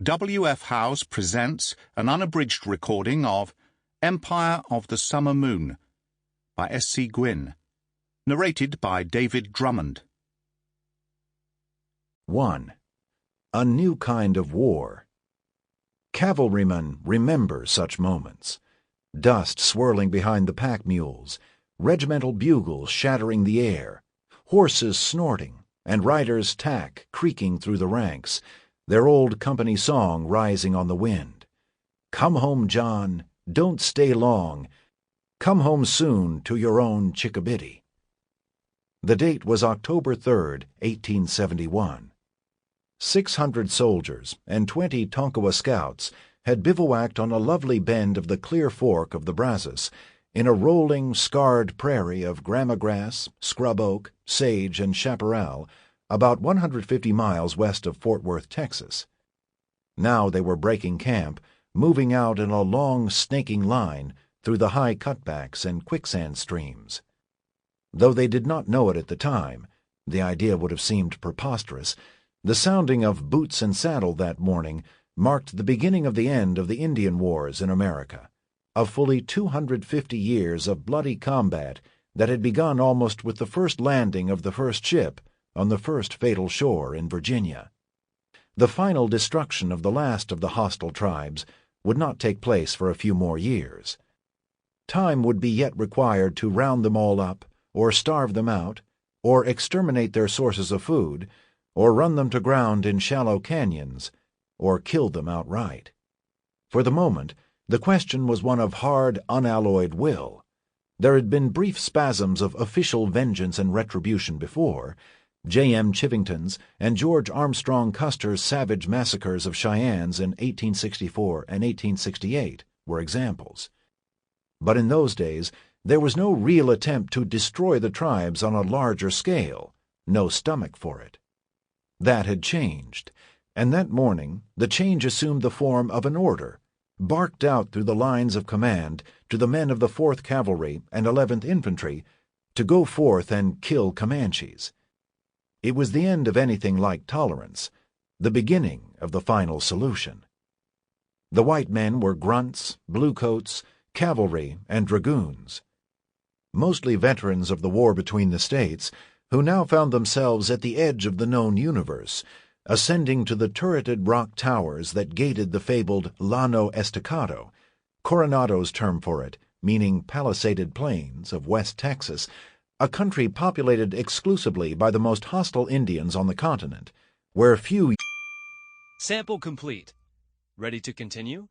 W.F. Howes presents an unabridged recording of Empire of the Summer Moon by S.C. Gwynne, narrated by David Drummond. 1. A New Kind of War. Cavalrymen remember such moments. Dust swirling behind the pack mules, regimental bugles shattering the air, horses snorting, and riders' tack creaking through the ranks, their old company song rising on the wind. Come home, John, don't stay long. Come home soon to your own Chickabiddy. The date was October 3rd, 1871. 600 soldiers and 20 Tonkawa scouts had bivouacked on a lovely bend of the Clear Fork of the Brazos, in a rolling, scarred prairie of grama grass, scrub oak, sage, and chaparral, about 150 miles west of Fort Worth, Texas. Now they were breaking camp, moving out in a long, snaking line through the high cutbacks and quicksand streams. Though they did not know it at the time, the idea would have seemed preposterous. The sounding of boots and saddle that morning marked the beginning of the end of the Indian Wars in America, of fully 250 years of bloody combat that had begun almost with the first landing of the first ship on the first fatal shore in Virginia. The final destruction of the last of the hostile tribes would not take place for a few more years. Time would be yet required to round them all up, or starve them out, or exterminate their sources of food, or run them to ground in shallow canyons, or kill them outright. For the moment, the question was one of hard, unalloyed will. There had been brief spasms of official vengeance and retribution before. J.M. Chivington's and George Armstrong Custer's savage massacres of Cheyennes in 1864 and 1868 were examples. But in those days, there was no real attempt to destroy the tribes on a larger scale, no stomach for it. That had changed, and that morning the change assumed the form of an order, barked out through the lines of command to the men of the 4th Cavalry and 11th Infantry to go forth and kill Comanches. It was the end of anything like tolerance, the beginning of the final solution. The white men were grunts, bluecoats, cavalry, and dragoons. Mostly veterans of the war between the states, who now found themselves at the edge of the known universe, ascending to the turreted rock towers that gated the fabled Llano Estacado, Coronado's term for it, meaning palisaded plains of West Texas, a country populated exclusively by the most hostile Indians on the continent, where few... Sample complete. Ready to continue?